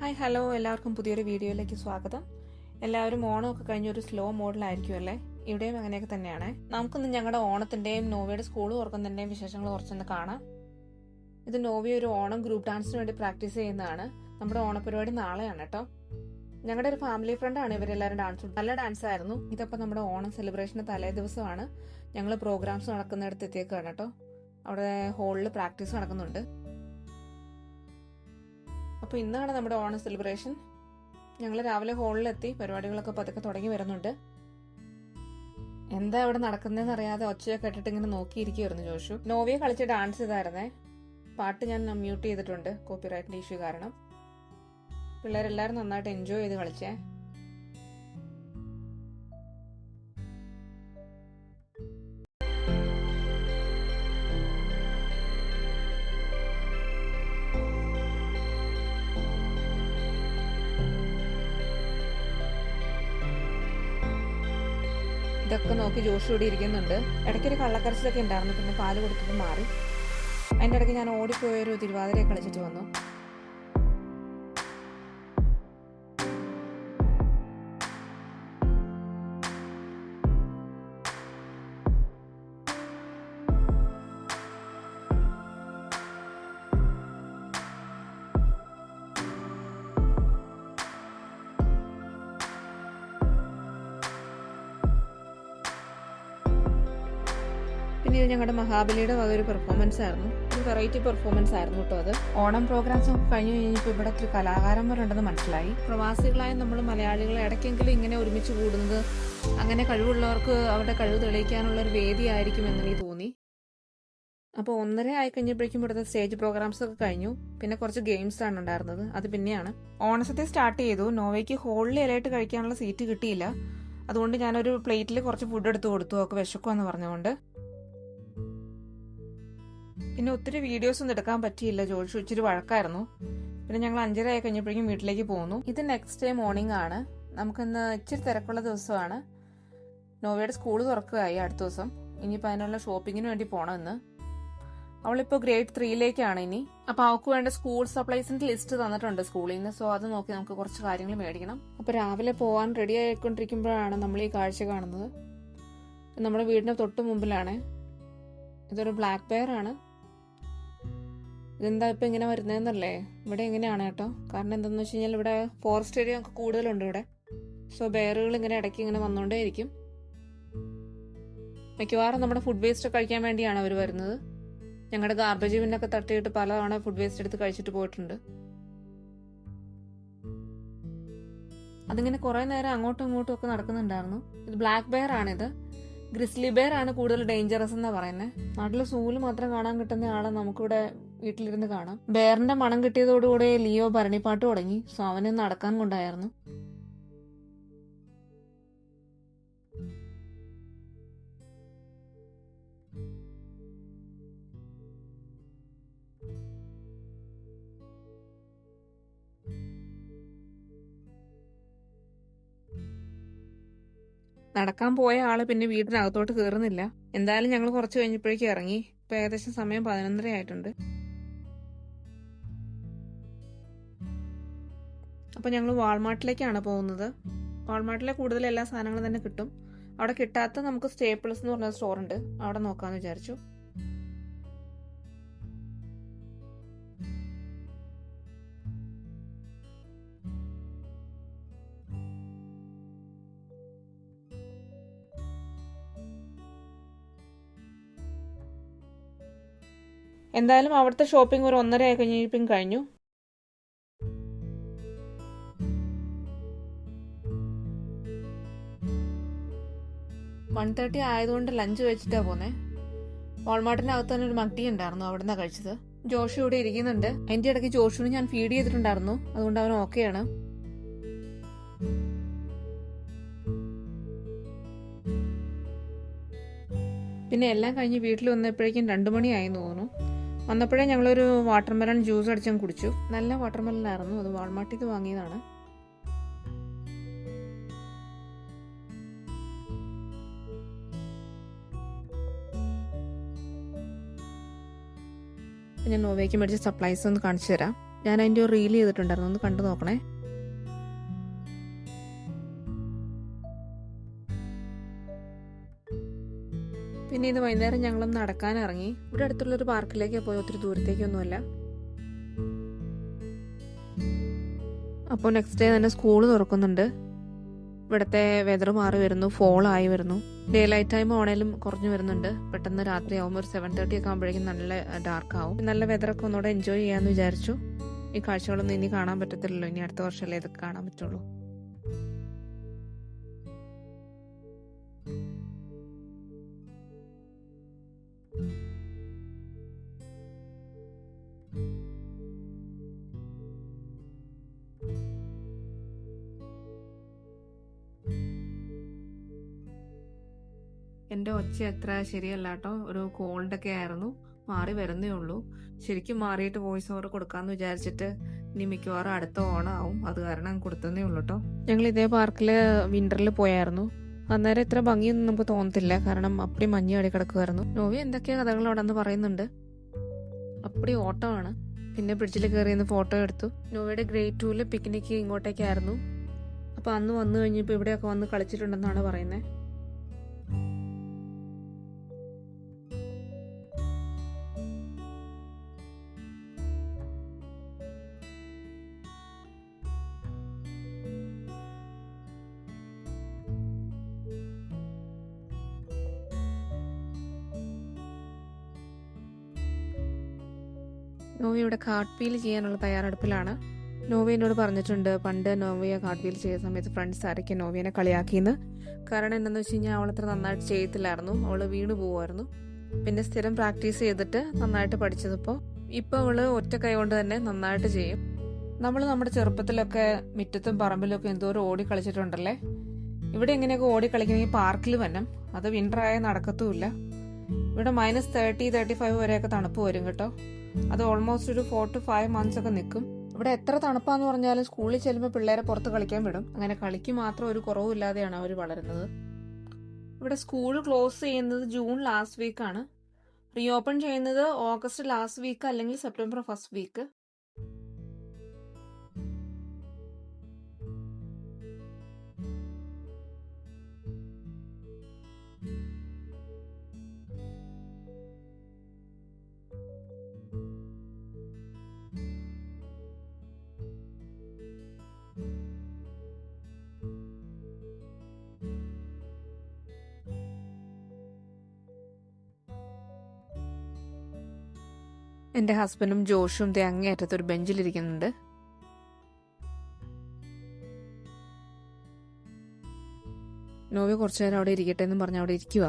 Hi hello, എല്ലാവർക്കും പുതിയൊരു വീഡിയോയിലേക്ക് സ്വാഗതം. എല്ലാവരും ഓണമൊക്കെ കഴിഞ്ഞൊരു സ്ലോ മോഡിലായിരിക്കും അല്ലേ? ഇവിടെയും അങ്ങനെയൊക്കെ തന്നെയാണ്. നമുക്കിന്ന് ഞങ്ങളുടെ ഓണത്തിന്റെയും നോവയുടെ സ്കൂൾ തുറക്കുന്നതിന്റെയും വിശേഷങ്ങൾ കുറച്ചൊന്ന് കാണാം. ഇത് നോവി ഒരു ഓണം ഗ്രൂപ്പ് ഡാൻസിന് വേണ്ടി പ്രാക്ടീസ് ചെയ്യുന്നതാണ്. നമ്മുടെ ഓണപരിപാടി നാളെയാണ് കേട്ടോ. ഞങ്ങളുടെ ഒരു ഫാമിലി ഫ്രണ്ടാണ് ഇവരെല്ലാവരും ഡാൻസ്. നല്ല ഡാൻസ് ആയിരുന്നു. ഇതപ്പോൾ നമ്മുടെ ഓണം സെലിബ്രേഷന് തലേ ദിവസമാണ്. ഞങ്ങൾ പ്രോഗ്രാംസ് നടക്കുന്നിടത്ത് എത്തിയേക്കാണ് കേട്ടോ. അവിടെ ഹോളിൽ പ്രാക്ടീസ് നടക്കുന്നുണ്ട്. അപ്പോൾ ഇന്നാണ് നമ്മുടെ ഓണം സെലിബ്രേഷൻ. ഞങ്ങൾ രാവിലെ ഹോളിലെത്തി. പരിപാടികളൊക്കെ പതുക്കെ തുടങ്ങി വരുന്നുണ്ട്. എന്താ ഇവിടെ നടക്കുന്നതെന്ന് അറിയാതെ ഒച്ചയൊക്കെ ഇട്ടിട്ട് ഇങ്ങനെ നോക്കിയിരിക്കുമായിരുന്നു ജോഷു. നോവിയെ കളിച്ച് ഡാൻസ് ചെയ്തായിരുന്നേ. പാട്ട് ഞാൻ മ്യൂട്ട് ചെയ്തിട്ടുണ്ട്, കോപ്പിറൈറ്റിന്റെ ഇഷ്യൂ കാരണം. പിള്ളേരെല്ലാവരും നന്നായിട്ട് എൻജോയ് ചെയ്ത് കളിച്ചേ. ഇതൊക്കെ നോക്കി ജോഷു ഇവിടെ ഇരിക്കുന്നുണ്ട്. ഇടയ്ക്കൊരു കള്ളക്കരച്ചിലൊക്കെ ഉണ്ടായിരുന്നു. പിന്നെ പാല് കൊടുത്തിട്ട് മാറി. അതിൻ്റെ ഇടയ്ക്ക് ഞാൻ ഓടിപ്പോയൊരു തിരുവാതിരയെ കളിച്ചിട്ട് വന്നു. പിന്നെ ഇത് ഞങ്ങളുടെ മഹാബലിയുടെ വക ഒരു പെർഫോമൻസ് ആയിരുന്നു. ഒരു വെറൈറ്റി പെർഫോമൻസ് ആയിരുന്നു കേട്ടോ അത്. ഓണം പ്രോഗ്രാംസ് ഒക്കെ കഴിഞ്ഞ് കഴിഞ്ഞപ്പോൾ ഇവിടെ ഒത്തിരി കലാകാരന്മാരുണ്ടെന്ന് മനസ്സിലായി. പ്രവാസികളായ നമ്മൾ മലയാളികൾ ഇടയ്ക്കെങ്കിലും ഇങ്ങനെ ഒരുമിച്ച് കൂടുന്നത് അങ്ങനെ കഴിവുള്ളവർക്ക് അവരുടെ കഴിവ് തെളിയിക്കാനുള്ള ഒരു വേദിയായിരിക്കും എന്നെനിക്ക് തോന്നി. അപ്പോൾ 1:30 ആയി കഴിഞ്ഞപ്പോഴേക്കും ഇവിടുത്തെ സ്റ്റേജ് പ്രോഗ്രാംസ് ഒക്കെ കഴിഞ്ഞു. പിന്നെ കുറച്ച് ഗെയിംസ് ആണ് ഉണ്ടായിരുന്നത്. അത് പിന്നെയാണ്. ഓണസദ്യ സ്റ്റാർട്ട് ചെയ്തു. നോവയ്ക്ക് ഹോളിൽ ഇലയിട്ട് കഴിക്കാനുള്ള സീറ്റ് കിട്ടിയില്ല. അതുകൊണ്ട് ഞാനൊരു പ്ലേറ്റിൽ കുറച്ച് ഫുഡ് എടുത്ത് കൊടുത്തു. ഒക്കെ വിശക്കുമെന്ന് പറഞ്ഞുകൊണ്ട്. പിന്നെ ഒത്തിരി വീഡിയോസ് ഒന്നും എടുക്കാൻ പറ്റിയില്ല. ജോഷു ഇച്ചിരി വഴക്കായിരുന്നു. പിന്നെ ഞങ്ങൾ 5:30 ആയി കഴിഞ്ഞപ്പോഴേക്കും വീട്ടിലേക്ക് പോകുന്നു. ഇത് നെക്സ്റ്റ് ഡേ മോർണിംഗ് ആണ്. നമുക്കിന്ന് ഇച്ചിരി തിരക്കുള്ള ദിവസമാണ്. നോവയുടെ സ്കൂൾ തുറക്കുകയായി അടുത്ത ദിവസം. ഇനിയിപ്പോൾ അതിനുള്ള ഷോപ്പിങ്ങിന് വേണ്ടി പോകണം ഇന്ന്. അവളിപ്പോൾ ഗ്രേഡ് 3ലേക്കാണ് ഇനി. അപ്പോൾ അവൾക്ക് വേണ്ട സ്കൂൾ സപ്ലൈസിന്റെ ലിസ്റ്റ് തന്നിട്ടുണ്ട് സ്കൂളിൽ നിന്ന്. സോ അത് നോക്കി നമുക്ക് കുറച്ച് കാര്യങ്ങൾ മേടിക്കണം. അപ്പോൾ രാവിലെ പോകാൻ റെഡി ആയിക്കൊണ്ടിരിക്കുമ്പോഴാണ് നമ്മൾ ഈ കാഴ്ച കാണുന്നത്. നമ്മുടെ വീടിന്റെ തൊട്ട് മുമ്പിലാണ്. ഇതൊരു ബ്ലാക്ക് ബെയർ ആണ്. ഇതെന്താ ഇപ്പം ഇങ്ങനെ വരുന്നതെന്നല്ലേ? ഇവിടെ എങ്ങനെയാണ് കേട്ടോ. കാരണം എന്താണെന്ന് വെച്ച് കഴിഞ്ഞാൽ ഇവിടെ ഫോറസ്റ്റ് ഏരിയ ഒക്കെ കൂടുതലുണ്ട് ഇവിടെ. സോ ബെയറുകൾ ഇങ്ങനെ ഇടയ്ക്ക് ഇങ്ങനെ വന്നുകൊണ്ടേയിരിക്കും. മിക്കവാറും നമ്മുടെ ഫുഡ് വേസ്റ്റ് കഴിക്കാൻ വേണ്ടിയാണ് അവർ വരുന്നത്. ഞങ്ങളുടെ ഗാർബേജ് ബിന്നൊക്കെ തട്ടിയിട്ട് പലതവണ ഫുഡ് വേസ്റ്റ് എടുത്ത് കഴിച്ചിട്ട് പോയിട്ടുണ്ട്. അതിങ്ങനെ കുറെ നേരം അങ്ങോട്ടും ഇങ്ങോട്ടും ഒക്കെ നടക്കുന്നുണ്ടായിരുന്നു. ഇത് ബ്ലാക്ക് ബെയർ ആണിത്. ഗ്രിസ്ലി ബെയർ ആണ് കൂടുതൽ ഡേഞ്ചറസ് എന്നാ പറയുന്നത്. നാട്ടില് സൂല് മാത്രം കാണാൻ കിട്ടുന്ന ആളെ നമുക്കിവിടെ വീട്ടിലിരുന്ന് കാണാം. ബെയറിന്റെ മണം കിട്ടിയതോടുകൂടി ലിയോ ഭരണിപ്പാട്ട് തുടങ്ങി. സോ അവന് നടക്കാൻ കൊണ്ടായിരുന്നു. നടക്കാൻ പോയ ആള് പിന്നെ വീടിനകത്തോട്ട് കയറുന്നില്ല. എന്തായാലും ഞങ്ങൾ കുറച്ച് കഴിഞ്ഞപ്പോഴേക്കും ഇറങ്ങി. ഇപ്പൊ ഏകദേശം സമയം 11:30 ആയിട്ടുണ്ട്. അപ്പൊ ഞങ്ങൾ വാൾമാർട്ടിലേക്കാണ് പോകുന്നത്. വാൾമാർട്ടിലെ കൂടുതൽ എല്ലാ സാധനങ്ങളും തന്നെ കിട്ടും. അവിടെ കിട്ടാത്ത നമുക്ക് സ്റ്റേപ്പിൾസ് എന്ന് പറഞ്ഞ സ്റ്റോർ ഉണ്ട്. അവിടെ നോക്കാന്ന് വിചാരിച്ചു. എന്തായാലും അവിടുത്തെ ഷോപ്പിംഗ് ഒരു 1:30 ആയി കഴിഞ്ഞപ്പം കഴിഞ്ഞു. $1:30 ആയതുകൊണ്ട് ലഞ്ച് വെച്ചിട്ടാ പോന്നെ. വാൾമാർട്ടിന്റെ അകത്ത് തന്നെ ഒരു മക്ടി ഉണ്ടായിരുന്നു. അവിടെ നിന്നാണ് കഴിച്ചത്. ജോഷു ഇവിടെ ഇരിക്കുന്നുണ്ട്. അതിന്റെ ഇടയ്ക്ക് ജോഷുവിന് ഞാൻ ഫീഡ് ചെയ്തിട്ടുണ്ടായിരുന്നു. അതുകൊണ്ട് അവൻ ഓക്കെയാണ്. പിന്നെ എല്ലാം കഴിഞ്ഞ് വീട്ടിൽ വന്നപ്പോഴേക്കും 2 മണിയായി തോന്നുന്നു. വന്നപ്പോഴേ ഞങ്ങളൊരു വാട്ടർമെലൺ ജ്യൂസ് അടിച്ചങ്ങ് കുടിച്ചു. നല്ല വാട്ടർമെലൺ ആയിരുന്നു. അത് വാൾമാർട്ടിൽ നിന്ന് വാങ്ങിയതാണ്. ഞാൻ നോവയ്ക്ക് മേടിച്ച സപ്ലൈസ് ഒന്ന് കാണിച്ചു തരാം. ഞാൻ അതിൻ്റെ ഒരു റീൽ ചെയ്തിട്ടുണ്ടായിരുന്നു, ഒന്ന് കണ്ടു നോക്കണേ. പിന്നെ ഇത് വൈകുന്നേരം ഞങ്ങളൊന്ന് നടക്കാൻ ഇറങ്ങി. ഇവിടെ അടുത്തുള്ളൊരു പാർക്കിലേക്ക് പോയി, ഒത്തിരി ദൂരത്തേക്കൊന്നുമല്ല. അപ്പോൾ നെക്സ്റ്റ് ഡേ തന്നെ സ്കൂൾ തുറക്കുന്നുണ്ട്. ഇവിടുത്തെ വെതർ മാറി വരുന്നു, ഫോളായി വരുന്നു. ഡേ ലൈറ്റ് ടൈം ആണേലും കുറഞ്ഞു വരുന്നുണ്ട്. പെട്ടെന്ന് രാത്രി ആകുമ്പോൾ ഒരു 7:30 ഒക്കെ ആകുമ്പോഴേക്കും നല്ല ഡാർക്ക് ആവും. നല്ല വെതറൊക്കെ ഒന്നുകൂടെ എൻജോയ് ചെയ്യാമെന്ന് വിചാരിച്ചു. ഈ കാഴ്ചകളൊന്നും ഇനി കാണാൻ പറ്റത്തില്ലല്ലോ, ഇനി അടുത്ത വർഷമല്ലേ ഇതൊക്കെ കാണാൻ പറ്റുള്ളൂ. എൻ്റെ ഒച്ച അത്ര ശരിയല്ല കേട്ടോ, ഒരു കോൾഡൊക്കെ ആയിരുന്നു, മാറി വരുന്നേ ഉള്ളൂ. ശരിക്കും മാറിയിട്ട് വോയിസ് ഓവർ കൊടുക്കാമെന്ന് വിചാരിച്ചിട്ട് ഇനി മിക്കവാറും അടുത്ത ഓണാവും, അത് കാരണം കൊടുത്തതേ ഉള്ളൂ കേട്ടോ. ഞങ്ങൾ ഇതേ പാർക്കിൽ വിൻ്ററിൽ പോയായിരുന്നു. അന്നേരം ഇത്ര ഭംഗിയൊന്നും നമുക്ക് തോന്നത്തില്ല, കാരണം അപ്പടി മഞ്ഞ് അടി കിടക്കുമായിരുന്നു. നോവി എന്തൊക്കെയാ കഥകൾ അവിടെ നിന്ന് പറയുന്നുണ്ട്. അപ്പടി ഓട്ടമാണ്. പിന്നെ ബ്രിഡ്ജിൽ കയറി നിന്ന് ഫോട്ടോ എടുത്തു. നോവയുടെ ഗ്രേഡ് 2 പിക്നിക്ക് ഇങ്ങോട്ടേക്കായിരുന്നു. അപ്പോൾ അന്ന് വന്നു കഴിഞ്ഞപ്പോൾ ഇവിടെയൊക്കെ വന്ന് കളിച്ചിട്ടുണ്ടെന്നാണ് പറയുന്നത്. നോവി ഇവിടെ കാർട്ട് വീൽ ചെയ്യാനുള്ള തയ്യാറെടുപ്പിലാണ്. നോവി എന്നോട് പറഞ്ഞിട്ടുണ്ട്, പണ്ട് നോവിയെ കാർട്ട് വീൽ ചെയ്ത സമയത്ത് ഫ്രണ്ട്സ് ആരൊക്കെ നോവിയെ കളിയാക്കിയെന്ന്. കാരണം എന്താണെന്ന് വെച്ച് കഴിഞ്ഞാൽ അവളത്ര നന്നായിട്ട് ചെയ്യത്തില്ലായിരുന്നു, അവൾ വീണ് പോവുമായിരുന്നു. പിന്നെ സ്ഥിരം പ്രാക്ടീസ് ചെയ്തിട്ട് നന്നായിട്ട് പഠിച്ചതിപ്പോൾ ഇപ്പോൾ അവൾ ഒറ്റ കൈ കൊണ്ട് തന്നെ നന്നായിട്ട് ചെയ്യും. നമ്മൾ നമ്മുടെ ചെറുപ്പത്തിലൊക്കെ മുറ്റത്തും പറമ്പിലൊക്കെ എന്തോരം ഓടി കളിച്ചിട്ടുണ്ടല്ലേ. ഇവിടെ ഇങ്ങനെയൊക്കെ ഓടി കളിക്കണമെങ്കിൽ പാർക്കിൽ വരണം, അത് വിൻ്ററായ നടക്കത്തുമില്ല. ഇവിടെ -30-35 വരെയൊക്കെ തണുപ്പ് വരും കേട്ടോ. അത് ഓൾമോസ്റ്റ് ഒരു 4 to 5 months ഒക്കെ നിൽക്കും. ഇവിടെ എത്ര തണുപ്പാന്ന് പറഞ്ഞാലും സ്കൂളിൽ ചെല്ലുമ്പോൾ പിള്ളേരെ പുറത്ത് കളിക്കാൻ വിടും. അങ്ങനെ കളിക്ക് മാത്രം ഒരു കുറവില്ലാതെയാണ് അവർ വളരുന്നത്. ഇവിടെ സ്കൂൾ ക്ലോസ് ചെയ്യുന്നത് ജൂൺ ലാസ്റ്റ് വീക്കാണ്. റീഓപ്പൺ ചെയ്യുന്നത് ഓഗസ്റ്റ് ലാസ്റ്റ് വീക്ക് അല്ലെങ്കിൽ സെപ്റ്റംബർ ഫസ്റ്റ് വീക്ക്. എൻ്റെ ഹസ്ബൻഡും ജോഷും അങ്ങേയറ്റത്തൊരു ബെഞ്ചിലിരിക്കുന്നുണ്ട്. നോവി കുറച്ചു നേരം അവിടെ ഇരിക്കട്ടെ എന്നും പറഞ്ഞ് അവിടെ ഇരിക്കുക.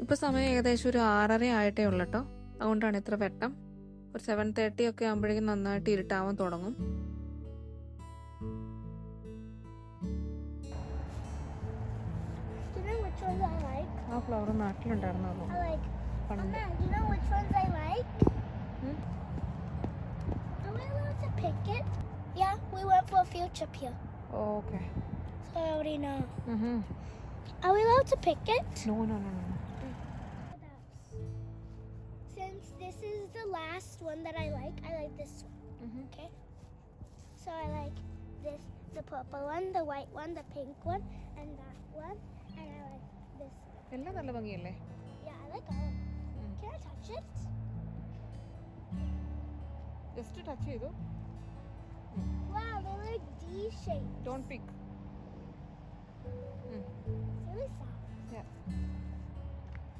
ഇപ്പോൾ സമയം ഏകദേശം ഒരു 6:30 ആയിട്ടേ ഉള്ളൂ കേട്ടോ. അതുകൊണ്ടാണ് ഇത്ര വെട്ടം. ഒരു 7:30 ഒക്കെ ആകുമ്പോഴേക്കും നന്നായിട്ട് ഇരുട്ടാവാൻ തുടങ്ങും. ആ flower നാട്ടിലുണ്ടായിരുന്നു. Okay. So I already know. Are we allowed to pick it? No. Since this is the last one that I like this one. Okay. So I like this, the purple one, the white one, the pink one, and that one, and I like this one. എല്ലാം നല്ല ഭംഗിയല്ലേ? Yeah, I like all of them. Can I touch it? Just touch ചെയ്തു. Wow, they're like D-shaped. Don't pick. It's really soft. Yeah.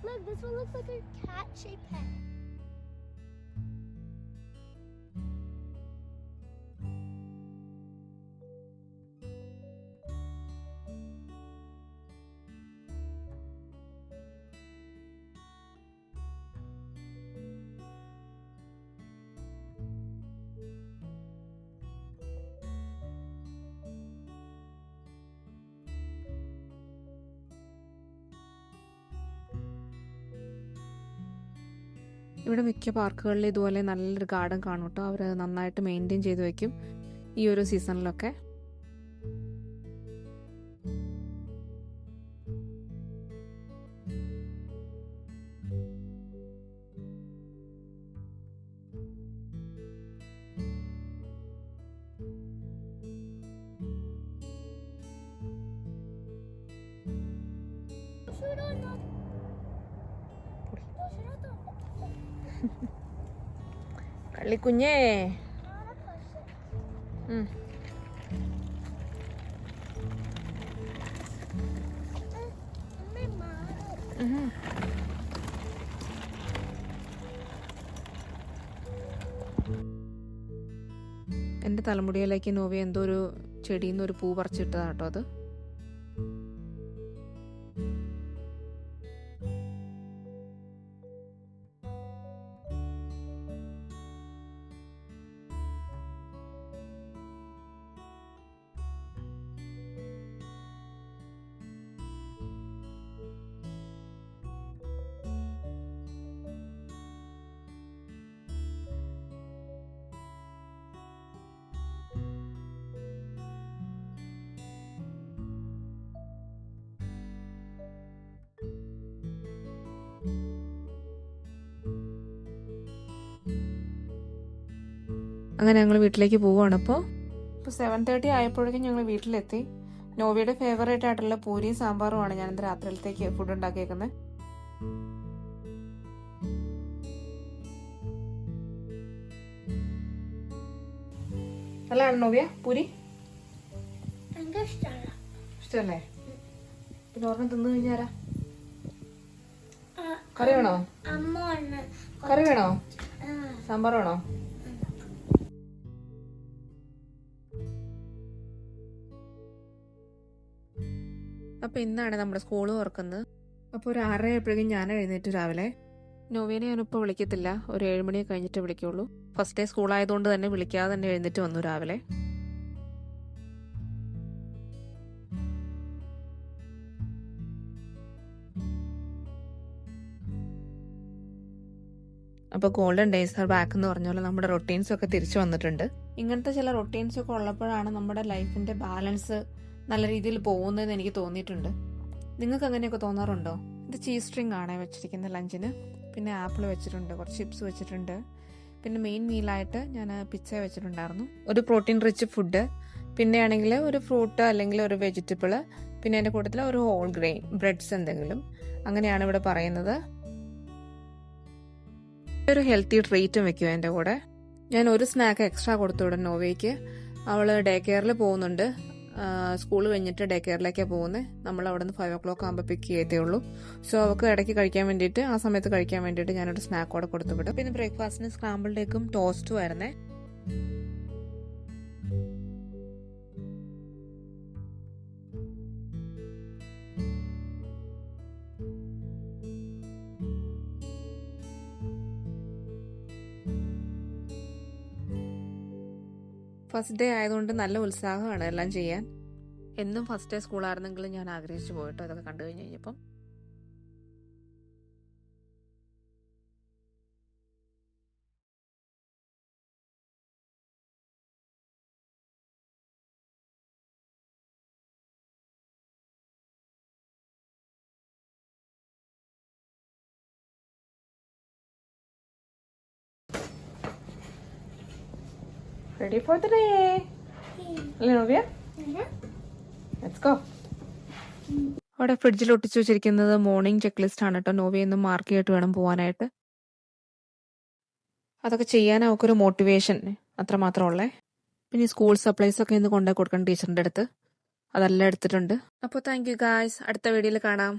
Look, this one looks like a cat-shaped head. ഇവിടെ മിക്ക പാർക്കുകളിൽ ഇതുപോലെ നല്ലൊരു garden കാണും കേട്ടോ. അവർ നന്നായിട്ട് maintain ചെയ്ത് വെക്കും ഈ ഒരു സീസണിലൊക്കെ. കള്ളിക്കുഞ്ഞേ. എൻ്റെ തലമുടിയിലേക്ക് നോവി എന്തോ ഒരു ചെടിയിൽ നിന്ന് ഒരു പൂ പറിച്ചിട്ടതാട്ടോ അത്. അങ്ങനെ ഞങ്ങൾ വീട്ടിലേക്ക് പോവുകയാണ്. ഇപ്പോൾ 7:30 ആയപ്പോഴേക്കും ഞങ്ങൾ വീട്ടിലെത്തി. നോവിയുടെ ഫേവറേറ്റ് ആയിട്ടുള്ള പൂരിയും സാമ്പാറുമാണ് ഞാൻ ഇന്ന് രാത്രിയിലത്തേക്ക് ഫുഡ് ഉണ്ടാക്കിയേക്കുന്നത്. നല്ലതാണ് നോവിയ പൂരി? ഇഷ്ടല്ലേ? പിന്നെ ഓർമ്മ തിന്നു കഴിഞ്ഞാരാ? കറി വേണോ? കറി വേണോ? സാമ്പാർ വേണോ? അപ്പോൾ ഇന്നാണ് നമ്മുടെ സ്കൂൾ തുറക്കുന്നത്. അപ്പോൾ ഒരു 6:30 ആയപ്പോഴേക്കും ഞാൻ എഴുന്നേറ്റ് രാവിലെ. നോവേനെ ഞാനിപ്പോൾ വിളിക്കത്തില്ല, ഒരു 7 മണി കഴിഞ്ഞിട്ട് വിളിക്കുള്ളൂ. ഫസ്റ്റ് ഡേ സ്കൂൾ ആയതുകൊണ്ട് തന്നെ വിളിക്കാതെ തന്നെ എഴുന്നേറ്റ് വന്നു രാവിലെ. അപ്പോൾ ഗോൾഡൻ ഡേയ്സ് ആർ ബാക്ക് എന്ന് പറഞ്ഞ പോലെ നമ്മുടെ റൊട്ടീൻസൊക്കെ തിരിച്ചു വന്നിട്ടുണ്ട്. ഇങ്ങനത്തെ ചില റൊട്ടീൻസൊക്കെ ഉള്ളപ്പോഴാണ് നമ്മുടെ ലൈഫിൻ്റെ ബാലൻസ് നല്ല രീതിയിൽ പോകുന്നതെന്ന് എനിക്ക് തോന്നിയിട്ടുണ്ട്. നിങ്ങൾക്ക് അങ്ങനെയൊക്കെ തോന്നാറുണ്ടോ? ഇത് ചീസ് സ്ട്രിങ് ആണ് വെച്ചിരിക്കുന്നത് ലഞ്ചിന്. പിന്നെ ആപ്പിൾ വെച്ചിട്ടുണ്ട്, കുറച്ച് ചിപ്സ് വെച്ചിട്ടുണ്ട്. പിന്നെ മെയിൻ മീലായിട്ട് ഞാൻ പിസ്സ വെച്ചിട്ടുണ്ടായിരുന്നു. ഒരു പ്രോട്ടീൻ റിച്ച് ഫുഡ്, പിന്നെ ആണെങ്കിൽ ഒരു ഫ്രൂട്ട് അല്ലെങ്കിൽ ഒരു വെജിറ്റബിൾ, പിന്നെ അതിൻ്റെ കൂട്ടത്തിൽ ഒരു ഹോൾ ഗ്രെയിൻ ബ്രെഡ്സ് എന്തെങ്കിലും. അങ്ങനെയാണ് ഇവിടെ പറയുന്നത്. ഒരു ഹെൽത്തി ട്രീറ്റും വെക്കുക എൻ്റെ കൂടെ. ഞാൻ ഒരു സ്നാക്ക് എക്സ്ട്രാ കൊടുത്തു വിടും നോവയ്ക്ക്. അവൾ ഡേ കെയറിൽ പോകുന്നുണ്ട്. സ്കൂൾ കഴിഞ്ഞിട്ട് ഡേ കെയറിലേക്കാണ് പോകുന്നത്. നമ്മൾ അവിടെ നിന്ന് 5 o'clock ആകുമ്പോൾ പിക്ക് ചെയ്തേ ഉള്ളൂ. സോ അവൾക്ക് ഇടയ്ക്ക് കഴിക്കാൻ വേണ്ടിയിട്ട്, ആ സമയത്ത് കഴിക്കാൻ വേണ്ടിയിട്ട് ഞാനൊരു സ്നാക്ക് കൂടെ കൊടുത്തു വിടും. പിന്നെ ബ്രേക്ക്ഫാസ്റ്റിന് സ്ക്രാമ്പിൾഡ് എഗ്ഗും ടോസ്റ്റും ആയിരുന്നേ. ഫസ്റ്റ് ഡേ ആയതുകൊണ്ട് നല്ല ഉത്സാഹമാണ് എല്ലാം ചെയ്യാൻ. എന്നും ഫസ്റ്റ് ഡേ സ്കൂളായിരുന്നെങ്കിലും ഞാൻ ആഗ്രഹിച്ചു പോയിട്ടോ ഇതൊക്കെ കണ്ടു കഴിഞ്ഞ് കഴിഞ്ഞപ്പം. Ready for the day? അല്ലേ നോവിയ? Let's go. അവിടെ ഫ്രിഡ്ജിൽ ഒട്ടിച്ചു വെച്ചിരിക്കുന്നത് മോർണിംഗ് ചെക്ക് ലിസ്റ്റ് ആണ് കേട്ടോ. നോവിയൊന്നും മാർക്ക് ചെയ്തിട്ട് വേണം പോകാനായിട്ട്. അതൊക്കെ ചെയ്യാൻ അവൾക്കൊരു മോട്ടിവേഷൻ അത്രമാത്രം ഉള്ളേ. പിന്നെ സ്കൂൾ സപ്ലൈസ് ഒക്കെ ഇന്ന് കൊണ്ടുപോയി കൊടുക്കണം ടീച്ചറിൻ്റെ അടുത്ത്. അതെല്ലാം എടുത്തിട്ടുണ്ട്. അപ്പോൾ താങ്ക് യു ഗായ്സ്. അടുത്ത വീഡിയോയിൽ കാണാം.